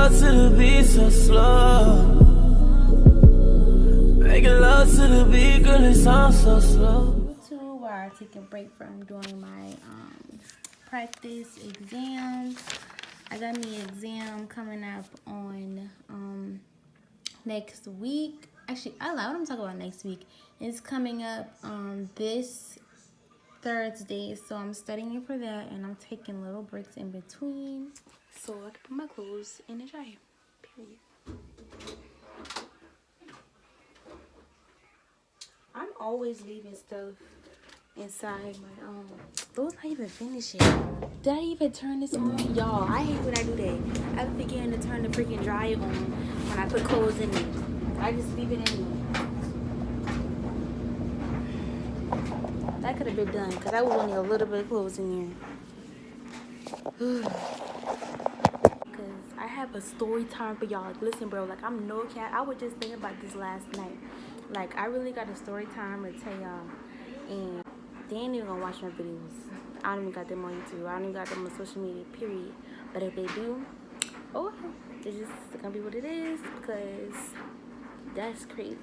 love to the beat so slow. Making love to the beat, girl, it sounds so slow. YouTube, while I take a break from doing my practice exams. I got me an exam coming up on next week. Actually, I lied. What I'm talking about next week. It's coming up this Thursday, so I'm studying for that, and I'm taking little breaks in between so I can put my clothes in the dryer. Period. I'm always leaving stuff inside my those not even finishing. Did I even turn this on? Y'all, I hate when I do that. I be forgetting to turn the freaking dryer on when I put clothes in it. I just leave it in there. That could have been done because I was only a little bit of clothes in there. Because I have a story time for y'all. Like, listen, bro, like, I'm no cat. I was just thinking about this last night. Like, I really got a story time to tell y'all. And they ain't even gonna watch my videos. I don't even got them on YouTube. I don't even got them on social media, period. But if they do, oh, it's just gonna be what it is because that's crazy.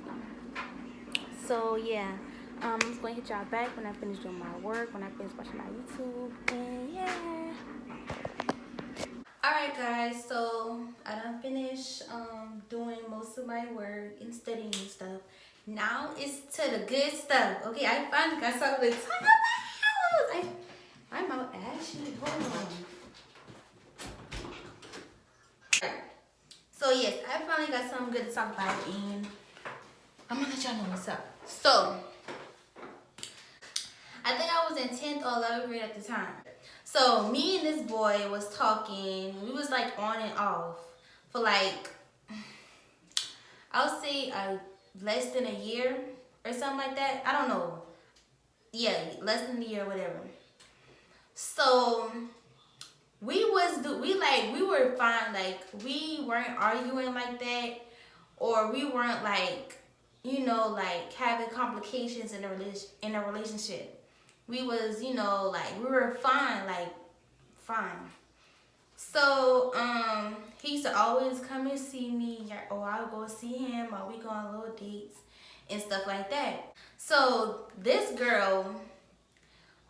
So, yeah. I'm just going to hit y'all back when I finish doing my work, when I finish watching my YouTube, and yeah. Alright guys, so I done finished doing most of my work and studying and stuff. Now it's to the good stuff. Okay, I finally got something to talk about. I'm out actually. Hold on. Alright. So yes, I finally got something good to talk about, and I'm gonna let y'all know what's up. So I think I was in 10th or 11th grade at the time. So me and this boy was talking. We was like on and off for like, I would say less than a year or something like that. I don't know. Yeah, less than a year or whatever. So we were fine. Like, we weren't arguing like that, or we weren't like, you know, like having complications in a relationship. We was, you know, like, we were fine, like, fine. So, he used to always come and see me, or I would go see him, or we go on little dates and stuff like that. So, this girl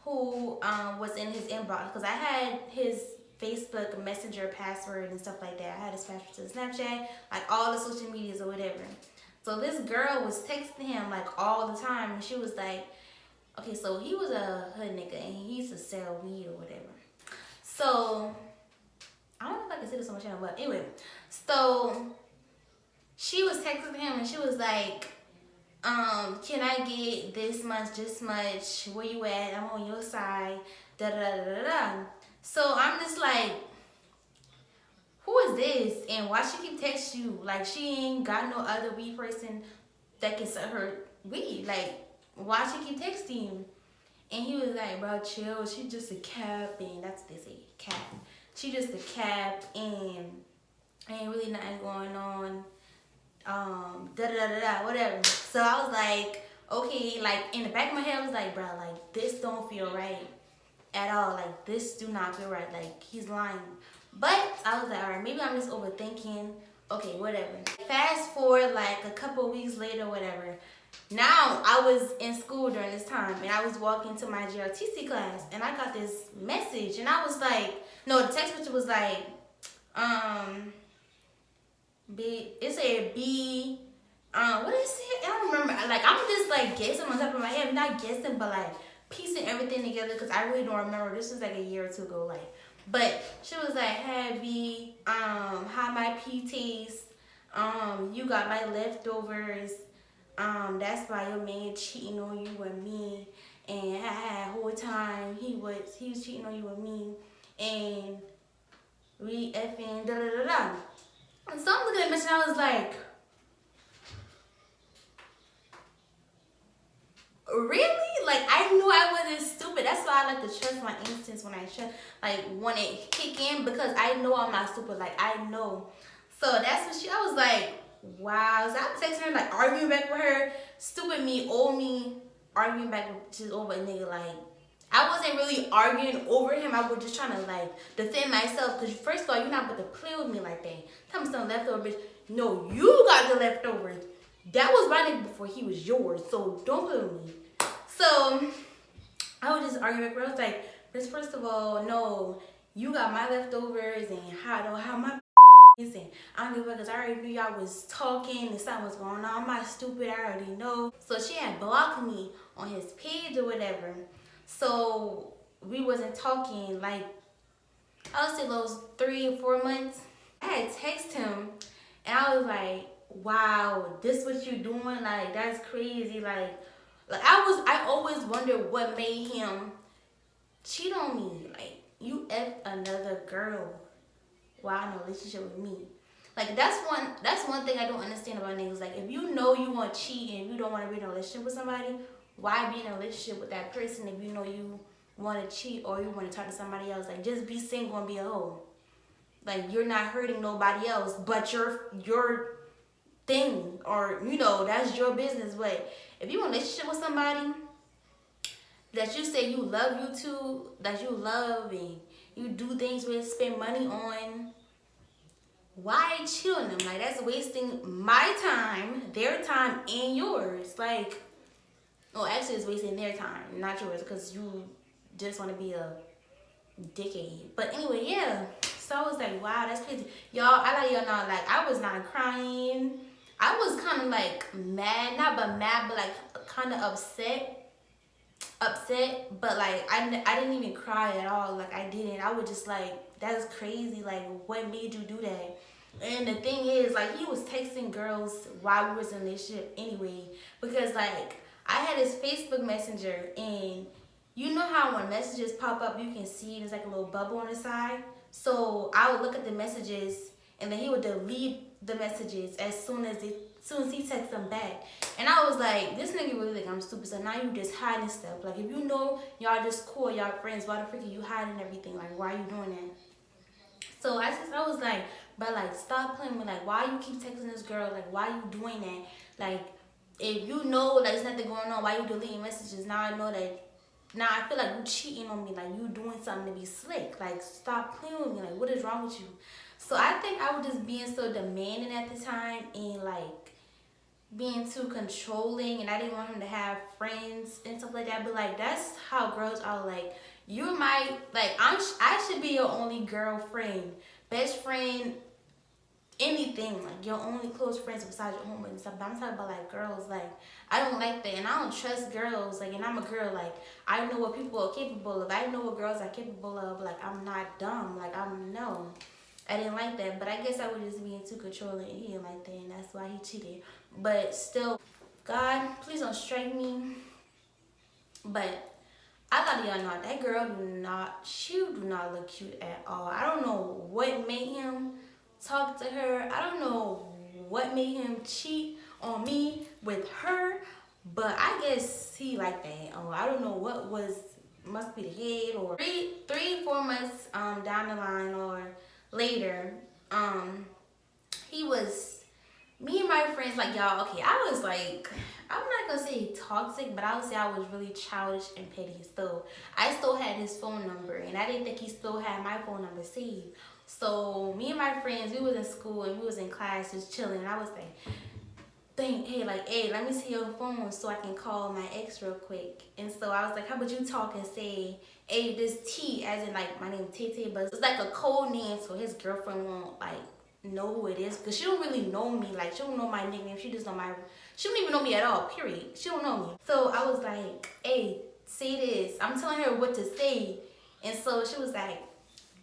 who was in his inbox, because I had his Facebook Messenger password and stuff like that. I had his password to Snapchat, like all the social medias or whatever. So, this girl was texting him, like, all the time, and she was like, okay, so he was a hood nigga and he used to sell weed or whatever. So, I don't know if I can say this on my channel, but anyway. So, she was texting him and she was like, can I get this much, where you at? I'm on your side, da da da da da. So, I'm just like, who is this? And why she keep texting you? Like, she ain't got no other weed person that can sell her weed. Like, why she keep texting him? And he was like, bro, chill. She just a cap, and that's what they say, cap. She just a cap, and ain't really nothing going on. Da da da da, whatever. So I was like, okay, like in the back of my head, I was like, bro, like this don't feel right at all. Like this do not feel right. Like he's lying. But I was like, all right, maybe I'm just overthinking. Okay, whatever. Fast forward like a couple weeks later, whatever. Now, I was in school during this time, and I was walking to my GRTC class, and I got this message, and I was like, no, the text message was like, it said B, what is it? I don't remember. Like, I'm just, like, guessing on top of my head. I'm not guessing, but, like, piecing everything together, because I really don't remember. This was, like, a year or two ago, like, but she was like, hey, B, how my P taste, you got my leftovers. That's why your man cheating on you and me, and whole time he was cheating on you and me, and we effing da da da da. And so I'm looking at the message, and I was like, really? Like, I knew I wasn't stupid. That's why I like to trust my instincts when when it kick in, because I know I'm not stupid. Like, I know. So that's what I was like, wow. So I'm texting her, like, arguing back with her. Stupid me, old me, arguing back with just over a nigga. Like, I wasn't really arguing over him. I was just trying to like defend myself. Cause first of all, you're not about to play with me like that. Tell me some leftover bitch. No, you got the leftovers. That was my nigga before he was yours. So don't play with me. So I was just arguing with her. I was like, first of all, no, you got my leftovers and how my and I don't give a fuck because I already knew y'all was talking and something was going on. I'm not stupid, I already know. So she had blocked me on his page or whatever. So we wasn't talking like, I would say those 3 or 4 months. I had texted him and I was like, wow, this what you doing? Like, that's crazy. Like I always wondered what made him cheat on me. Like, you effed another girl while in a relationship with me. Like, that's one thing I don't understand about niggas. Like, if you know you want to cheat and you don't want to be in a relationship with somebody, why be in a relationship with that person if you know you want to cheat or you want to talk to somebody else? Like, just be single and be a hoe. Like, you're not hurting nobody else but your thing, or you know, that's your business. But if you're in a relationship with somebody that you say you love, you too, that you love and you do things with, spend money on, why cheat on them? Like, that's wasting my time, their time, and yours. Like, oh, actually, it's wasting their time, not yours, because you just want to be a dickhead. But anyway, yeah. So I was like, wow, that's crazy. Y'all, I let y'all know, like, I was not crying. I was kind of like mad, not but mad, but like kind of upset, but like I didn't even cry at all. Like, I didn't. I was just like, that's crazy. Like, what made you do that? And the thing is, like, he was texting girls while we was in a relationship anyway, because like I had his Facebook Messenger, and you know how when messages pop up you can see there's like a little bubble on the side. So I would look at the messages and then he would delete the messages as soon as he texts them back. And I was like, this nigga really think I'm stupid. So now you just hiding stuff. Like, if you know y'all just cool, y'all friends, why the frick are you hiding everything? Like, why are you doing that? So I was like, but like, stop playing with, like, why you keep texting this girl? Like, why you doing that? Like, if you know like there's nothing going on, why you deleting messages? Now I know that. Now I feel like you cheating on me. Like, you doing something to be slick. Like, stop playing with me. Like, what is wrong with you? So I think I was just being so demanding at the time and like being too controlling, and I didn't want him to have friends and stuff like that. But like, that's how girls are. Like, you're my, like, I should be your only girlfriend, best friend, anything. Like, your only close friends besides your homie and stuff. But I'm talking about like girls. Like, I don't like that, and I don't trust girls. Like, and I'm a girl. Like, I know what people are capable of. I know what girls are capable of. Like, I'm not dumb. Like, no. I didn't like that, but I guess I was just being too controlling, and he didn't like that, and that's why he cheated. But still, God, please don't strike me. But I thought y'all know that girl she do not look cute at all. I don't know what made him talk to her. I don't know what made him cheat on me with her, but I guess he liked that. Oh, I don't know what must be the head, or 4 months down the line or later, me and my friends, like, y'all, okay, I was like, I'm not gonna say toxic, but I would say I was really childish and petty. So I still had his phone number, and I didn't think he still had my phone number saved. So me and my friends, we was in school and we was in class just chilling, and I was like, hey, let me see your phone so I can call my ex real quick. And so I was like, how about you talk and say, hey, this T, as in like my name Tete, but it's like a code name so his girlfriend won't like know who it is, because she don't really know me. Like, she don't know my nickname. She just know she don't even know me at all, period. She don't know me. So I was like, hey, say this. I'm telling her what to say. And so she was like,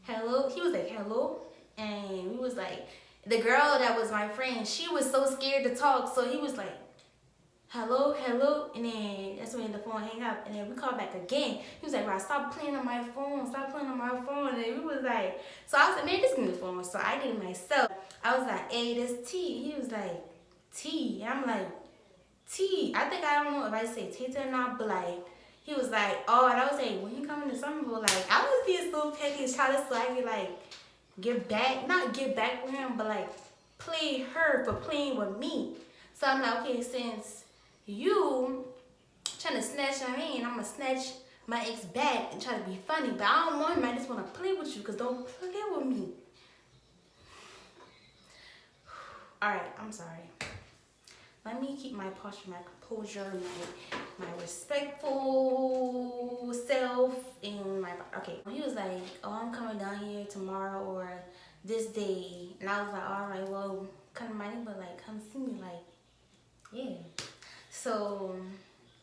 hello. He was like, hello. And we was like, the girl that was my friend, she was so scared to talk. So he was like, hello. And then that's when the phone hang up. And then we called back again. He was like, right, stop playing on my phone. And then we was like, so I was like, man, just give me the phone. So I did it myself. I was like, hey, this T. He was like, T. And I'm like, T. I don't know if I say T or not, but like, he was like, oh, and I was like, when you coming to Somerville, like, I was being so petty and childish, so I could like not get back with him, but like play her for playing with me. So I'm like, okay, since you trying to snatch my man, I'm gonna snatch my ex back and try to be funny, but I don't want him. I just want to play with you, because don't play with me. Alright, I'm sorry. Let me keep my posture, my composure, my respectful self, and my... Okay. He was like, oh, I'm coming down here tomorrow or this day. And I was like, alright, well, come to my neighborhood, like, come see me, like, yeah. So,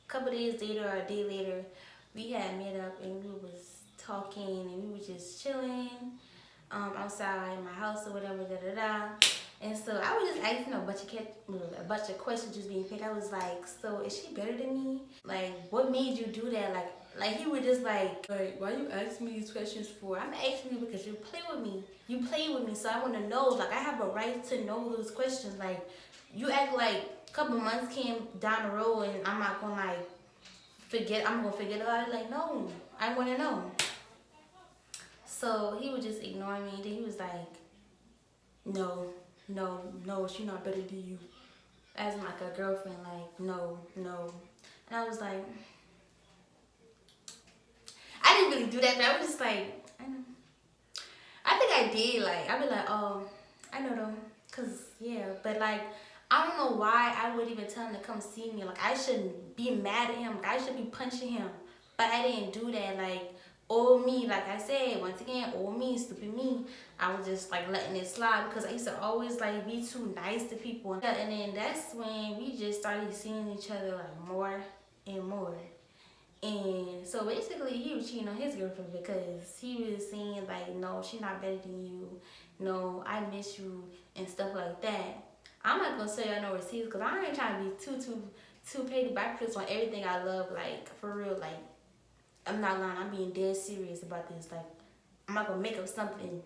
a couple days later or a day later, we had met up and we was talking and we were just chilling outside my house or whatever, da-da-da. And so I was just asking a bunch of questions, just being picked. I was like, so is she better than me? Like, what made you do that? Like he would just like, why you asking me these questions for? I'm asking you because you play with me. You play with me, so I want to know. Like, I have a right to know those questions. Like, you act like a couple months came down the road and I'm not gonna like forget. I'm gonna forget about it. Like, no, I want to know. So he would just ignore me. Then he was like, no, she's not better than you. As like a girlfriend, like, no. And I was like, I didn't really do that, but I was just like, I think I did. Like, I'd be like, oh, I know them. Cause, yeah, but like, I don't know why I would even tell him to come see me. Like, I shouldn't be mad at him. Like, I should be punching him. But I didn't do that. Like, old me, like I said, once again, old me, stupid me. I was just like letting it slide because I used to always like be too nice to people. And then that's when we just started seeing each other like more and more. And so basically he was cheating on his girlfriend because he was saying like, no, she's not better than you. No, I miss you and stuff like that. I'm not gonna say I no receipts because I ain't trying to be too petty, but I put on everything I love, like for real. Like, I'm not lying, I'm being dead serious about this. Like, I'm not gonna make up something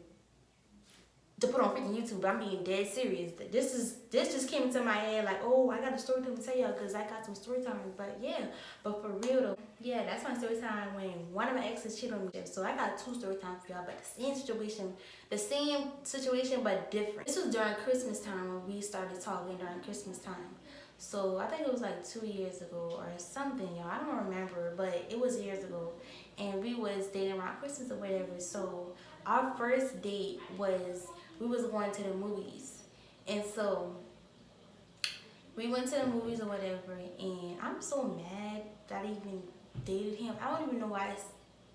to put on freaking YouTube, but I'm being dead serious. This just came into my head like, oh, I got a story to tell y'all because I got some story time. But yeah, but for real though, yeah, that's my story time when one of my exes cheated on me. So I got 2 story times for y'all, but the same situation but different. This was during Christmas time when we started talking during Christmas time. So I think it was like 2 years ago or something, y'all. I don't remember, but it was years ago. And we was dating around Christmas or whatever. So our first date was, we was going to the movies. And so we went to the movies or whatever, and I'm so mad that I even dated him. I don't even know why I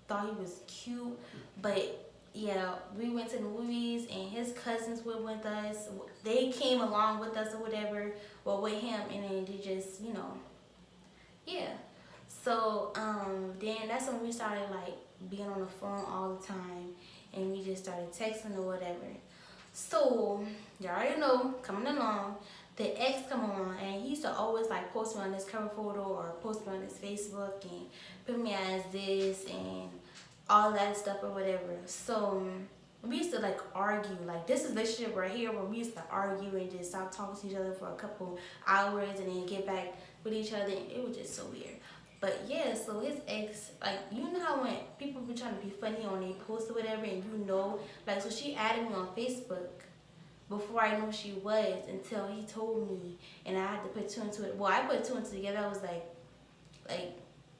thought he was cute, but yeah, we went to the movies and his cousins were with us. They came along with us or whatever, well, with him, and then they just, you know, yeah. So then that's when we started like being on the phone all the time, and we just started texting or whatever. So you already know, coming along, the ex come along, and he used to always like post me on his cover photo or post me on his Facebook and put me as this and all that stuff or whatever. So we used to like argue, like this is the relationship right here where we used to argue and just stop talking to each other for a couple hours and then get back with each other. It was just so weird. But yeah, so his ex, like, you know how when people be trying to be funny on their posts or whatever, and you know, like, so she added me on Facebook before I knew she was, until he told me, and I had to put 2 and 2. Well, I put 2 and 2 together. I was like,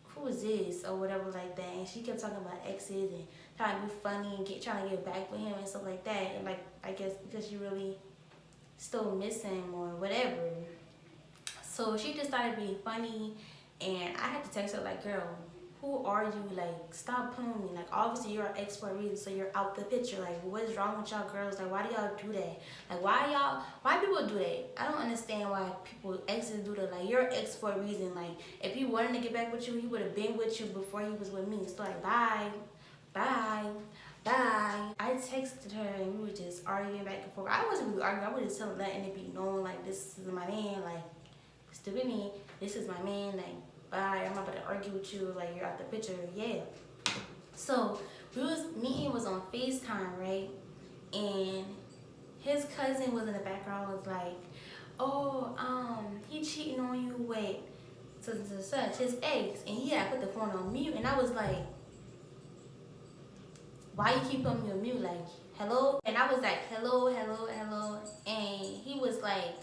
who is this or whatever like that. And she kept talking about exes and trying to be funny and trying to get back with him and stuff like that. And like, I guess because she really still miss him or whatever. So she just started being funny. And I had to text her like, girl, who are you? Like, stop playing with me. Like, obviously you're an ex for a reason, so you're out the picture. Like, what's wrong with y'all girls? Like, why do y'all do that? Like, why people do that? I don't understand why exes do that. Like, you're an ex for a reason. Like, if he wanted to get back with you, he would have been with you before he was with me. So like, bye. I texted her and we were just arguing back and forth. I wasn't really arguing. I was just letting it be known, like, this is my man. Like, stupid me. This is my man. Like, bye. I'm not about to argue with you. Like, you're out the picture. Yeah. So me and him was on FaceTime, right? And his cousin was in the background, was like, oh, he cheating on you with such his ex, and he had put the phone on mute. And I was like, why you keep putting me on mute? Like, hello? And I was like, hello. And he was like,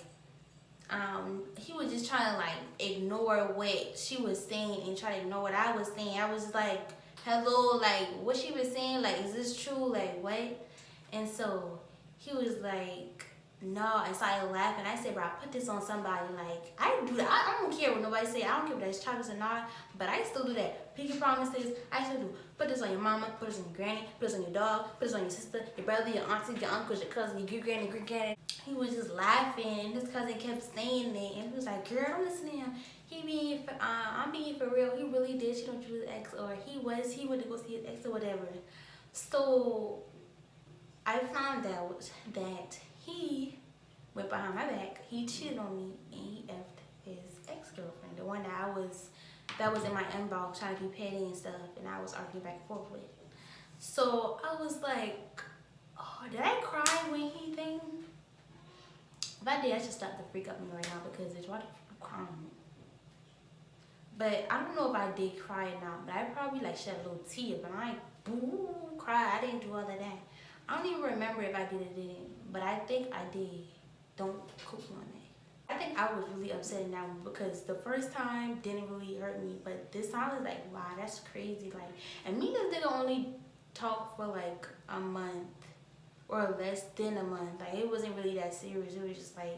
he was just trying to like ignore what she was saying and try to ignore what I was saying. I was like, hello, like what she was saying, like is this true, like what? And so he was like, no, and so I laughed and I said, bro, I put this on somebody. Like I do that. I don't care what nobody say. I don't care if that's chocolates or not, but I still do that. Pinky promises, I still do. Put this on your mama, put this on your granny, put this on your dog, put this on your sister, your brother, your auntie, your uncles, your cousin, your great granny. He was just laughing and his cousin kept saying it and he was like, girl, don't listen to him. I'm being for real. He really did. She don't choose his ex, or he went to go see his ex or whatever. So I found out that he went behind my back. He cheated on me and he effed his ex-girlfriend, the one that was in my inbox trying to be petty and stuff, and I was arguing back and forth with. So I was like, oh, did I cry when he thing? If I did, I should stop the freak up me right now because it's why the fuck I'm crying. But I don't know if I did cry or not, but I probably like shed a little tear, but I ain't boo cry. I didn't do all of that. I don't even remember if I did or didn't, but I think I did. Don't quote me on that. I think I was really upset in that one because the first time didn't really hurt me, but this time I was like, wow, that's crazy. Like, and me and this nigga only talked for like a month or less than a month. Like, it wasn't really that serious. It was just like,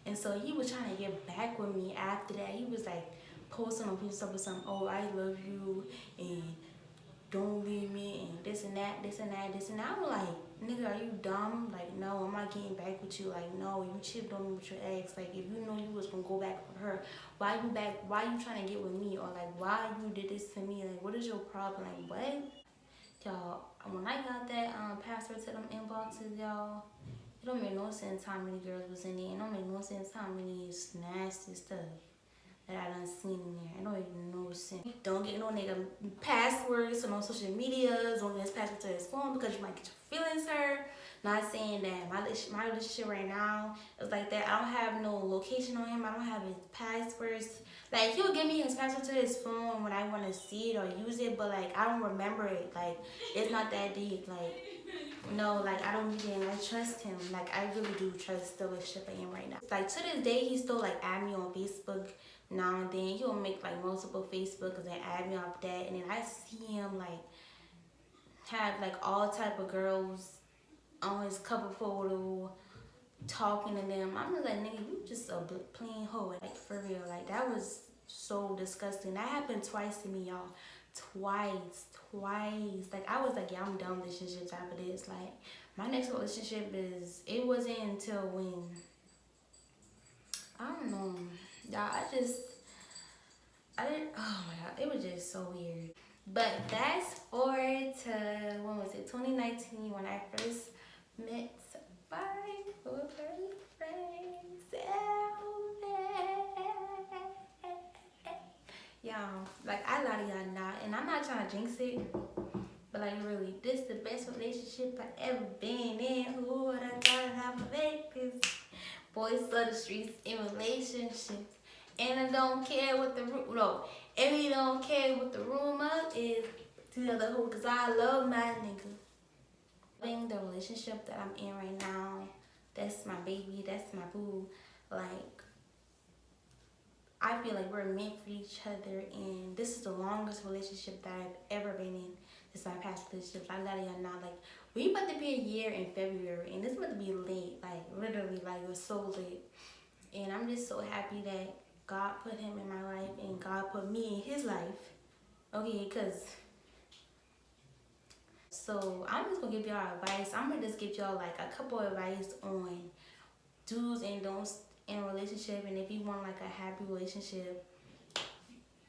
and so he was trying to get back with me after that. He was like posting on people with some, oh, I love you and don't leave me and this and that, this and that, this and that. I'm like, nigga, are you dumb? Like, no, I'm not getting back with you. Like, no, you cheated on me with your ex. Like, if you know you was gonna go back with her, why you back? Why you trying to get with me? Or like, why you did this to me? Like, what is your problem? Like, what? Y'all, when I got that password to them inboxes, y'all, it don't make no sense how many girls was in there. It don't make no sense how many nasty stuff that I done seen in there. I don't even know sense. Don't get no nigga passwords on social medias. Don't get his password to his phone because you might get your feelings hurt. Not saying that my relationship right now is like that. I don't have no location on him. I don't have his passwords. Like, he'll give me his password to his phone when I want to see it or use it, but like I don't remember it. Like, it's not that deep. Like, no, like I don't even, I trust him. Like, I really do trust the relationship I am right now. Like, to this day, he still like add me on Facebook now and then. He'll make like multiple Facebooks and then add me off that, and then I see him like have like all type of girls on his cover photo talking to them. I'm just like, nigga, you just a plain hoe. Like, for real. Like, that was so disgusting. That happened twice to me, y'all. Twice. Like, I was like, yeah, I'm done with relationships after this. Like, my next relationship it wasn't until when, I don't know, y'all. I didn't, oh my god, it was just so weird. But fast forward to, when was it, 2019, when I first met my boyfriend. Y'all, like, I lie to y'all now, and I'm not trying to jinx it, but like, really, this is the best relationship I ever been in. Who would I thought I'd have a baby? Boys of the streets in relationships, and I don't care what the and we don't care what the rumor is to the other who, cause I love my nigga. Loving the relationship that I'm in right now, that's my baby, that's my boo. Like, I feel like we're meant for each other, and this is the longest relationship that I've ever been in. This is my past relationships. I let y'all know, like, we about to be a year in February, and this about to be late, like, literally, like, it was so late. And I'm just so happy that God put him in my life, and God put me in his life. Okay, because, so I'm just gonna give y'all advice. I'm gonna just give y'all, like, a couple advice on do's and don'ts in a relationship, and if you want like a happy relationship,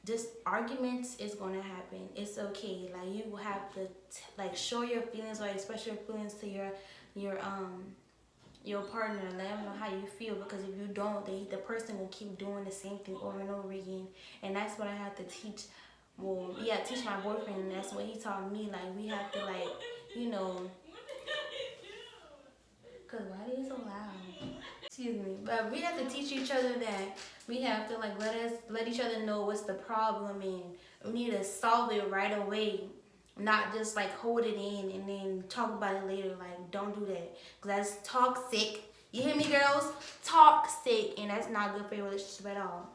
just arguments is gonna happen. It's okay. Like, you have to like show your feelings or express your feelings to your partner. Let them know how you feel, because if you don't, the person will keep doing the same thing over and over again. And that's what I have to teach. Well, yeah, teach my boyfriend, and that's what he taught me. Like, we have to, like, you know, cause why are you so loud? Excuse me, but we have to teach each other that we have to, like, let each other know what's the problem, and we need to solve it right away, not just like hold it in and then talk about it later. Like, don't do that, because that's toxic. You hear me, girls? Toxic, and that's not good for your relationship at all.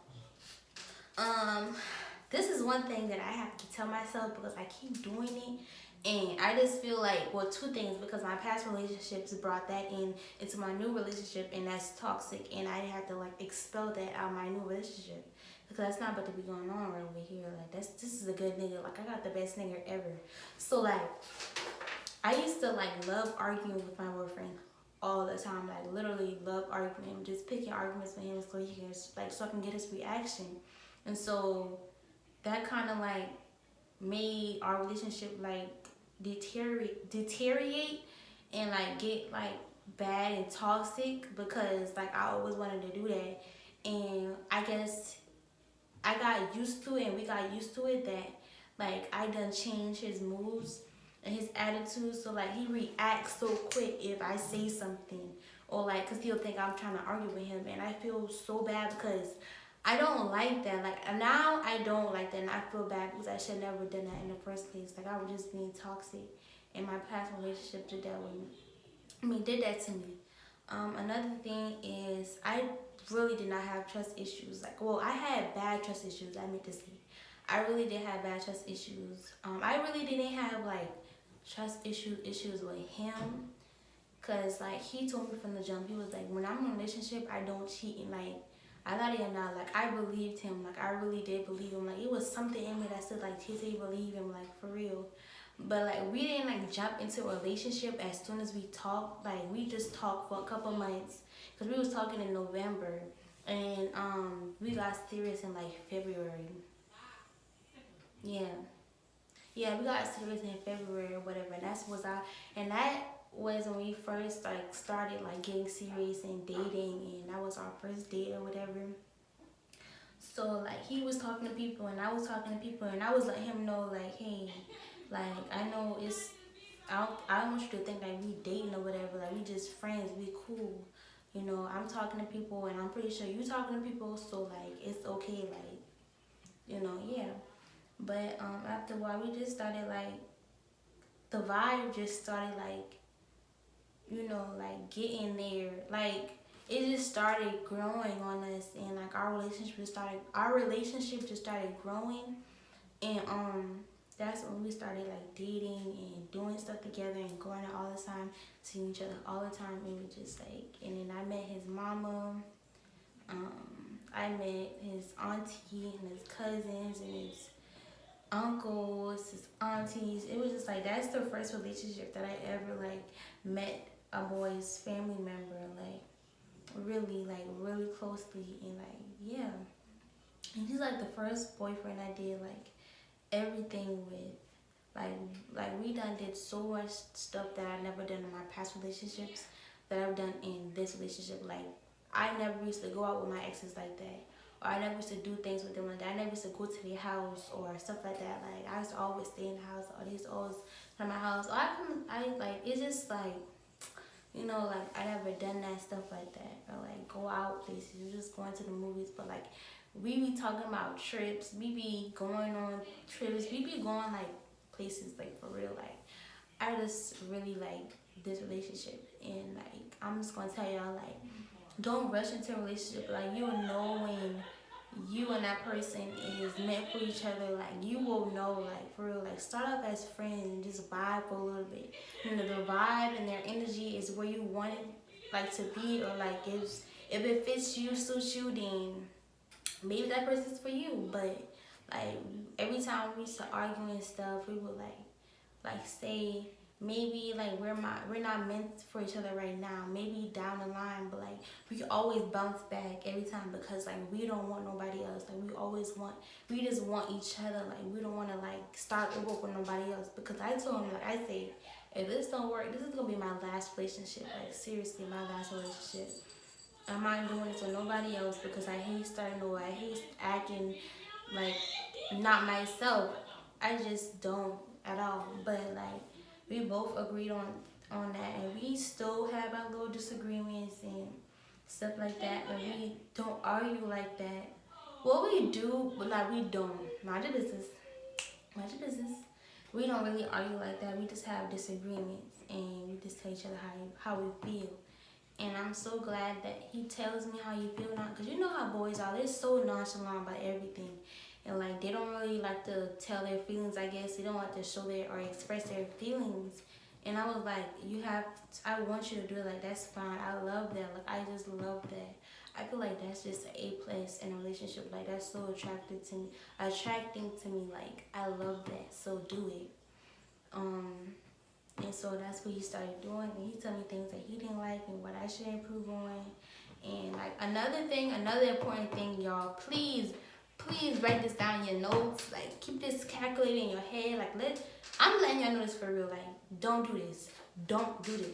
This is one thing that I have to tell myself because I keep doing it, and I just feel like, well, two things, because my past relationships brought that into my new relationship, and that's toxic, and I have to like expel that out of my new relationship because that's not about to be going on right over here. Like this is a good nigga. Like I got the best nigga ever. So like I used to like love arguing with my boyfriend all the time. Like literally love arguing, just picking arguments with him so he can so I can get his reaction. And so that kind of like made our relationship like deteriorate and like get like bad and toxic because like I always wanted to do that, and I guess I got used to it and we got used to it that like I done changed his moods and his attitude, so like he reacts so quick if I say something or like because he'll think I'm trying to argue with him, and I feel so bad because I don't like that. Like now I don't like that, and I feel bad because I should never done that in the first place. Like I was just being toxic, and my past relationship did that with me. I mean, did that to me. Another thing is I really did not have trust issues. Like, well, I had bad trust issues. I meant to say, I really did have bad trust issues. I really didn't have like trust issues with him, cause like he told me from the jump. He was like, when I'm in a relationship, I don't cheat, and like I let him know. Like I believed him. Like I really did believe him. Like it was something in me that said like TT believe him. Like for real. But like we didn't like jump into a relationship as soon as we talked. Like we just talked for a couple months because we was talking in November, and we got serious in like February. Yeah, yeah, we got serious in February or whatever. And that was when we first like started like getting serious and dating, and that was our first date or whatever. So like he was talking to people and I was talking to people, and I was letting him know like, hey, like I know it's I don't want you to think like we dating or whatever. Like we just friends, we cool. You know, I'm talking to people and I'm pretty sure you talking to people, so like it's okay, like, you know, yeah. But after a while we just started like the vibe just started like, you know, like getting there. Like it just started growing on us, and like our relationship just started growing, and that's when we started like dating and doing stuff together and going out all the time, seeing each other all the time. And we just like, and then I met his mama, I met his auntie and his cousins and his uncles, his aunties. It was just like that's the first relationship that I ever like met a boy's family member like really closely, and like yeah. And he's like the first boyfriend I did like everything with. Like we done did so much stuff that I never done in my past relationships that I've done in this relationship. Like I never used to go out with my exes like that. Or I never used to do things with them like that. I never used to go to their house or stuff like that. Like I used to always stay in the house, or they used to always come to my house. Or I like it's just like, you know, like I never done that stuff like that. Or like go out places. You're just going to the movies, but like we be talking about trips. We be going on trips. We be going like places like for real. Like I just really like this relationship, and like I'm just gonna tell y'all like don't rush into a relationship. Like you will know when you and that person is meant for each other. Like you will know, like for real. Like start off as friends and just vibe for a little bit. You know, the vibe and their energy is where you want it like to be, or like if it fits you, suits you, then maybe that person's for you. But like every time we used to argue and stuff, we would like say maybe like we're not meant for each other right now, maybe down the line, but like we can always bounce back every time because like we don't want nobody else. Like we just want each other. Like we don't want to like start over with nobody else, because I told him, like I say, if this don't work, this is gonna be my last relationship. Like seriously, my last relationship. I'm not doing this with nobody else because I hate starting over. I hate acting like not myself. I just don't at all. But like we both agreed on that, and we still have our little disagreements and stuff like that. But we don't argue like that. Well, we do, but like we don't. Mind your business. Mind your business. We don't really argue like that. We just have disagreements, and we just tell each other how we feel. And I'm so glad that he tells me how you feel now. Because you know how boys are. They're so nonchalant about everything. And, like, they don't really like to tell their feelings, I guess. They don't like to show their or express their feelings. And I was like, I want you to do it. Like, that's fine. I love that. Like, I just love that. I feel like that's just an A+ in a relationship. Like, that's so attracting to me. Like, I love that. So do it. And so that's what he started doing, and he told me things that he didn't like and what I should improve on. And like another important thing, y'all, please write this down in your notes. Like, keep this calculated in your head. Like, I'm letting y'all know this for real. Like, don't do this. Don't do this.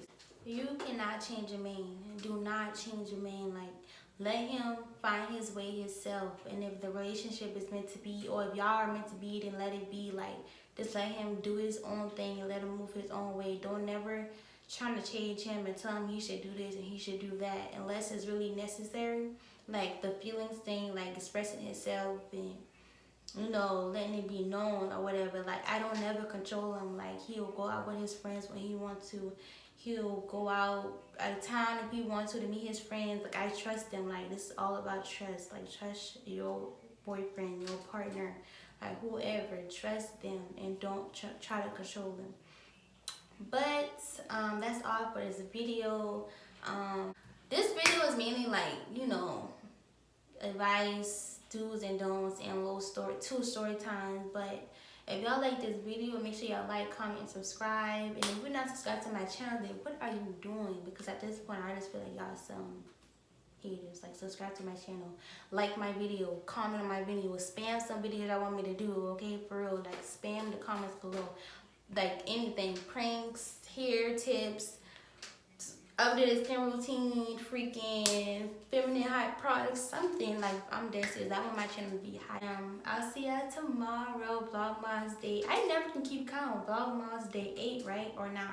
You cannot change a man. Do not change a man. Like, let him find his way himself. And if the relationship is meant to be, or if y'all are meant to be, then let it be. Like, just let him do his own thing and let him move his own way. Don't never trying to change him and tell him he should do this and he should do that unless it's really necessary. Like the feelings thing, like expressing himself and, you know, letting it be known or whatever. Like, I don't never control him. Like, he'll go out with his friends when he wants to. He'll go out of town if he wants to meet his friends. Like, I trust them. Like, this is all about trust. Like, trust your boyfriend, your partner, like whoever. Trust them and don't try to control them. But that's all for this video. This video is mainly like, you know, advice, do's and don'ts, and two story times. But if y'all like this video, make sure y'all like, comment, and subscribe. And if you're not subscribed to my channel, then what are you doing? Because at this point, I just feel like y'all some haters. Like, subscribe to my channel, like my video, comment on my video, spam some videos I want me to do, okay? For real, like, spam the comments below. Like, anything, pranks, hair tips, updated skin routine, freaking feminine hype products, something. Like, I'm dead serious. I want my channel to be high. I'll see y'all tomorrow. Vlogmas day. I never can keep count. Vlogmas day 8, right? Or 9.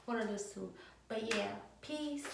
One of those two. But yeah, peace.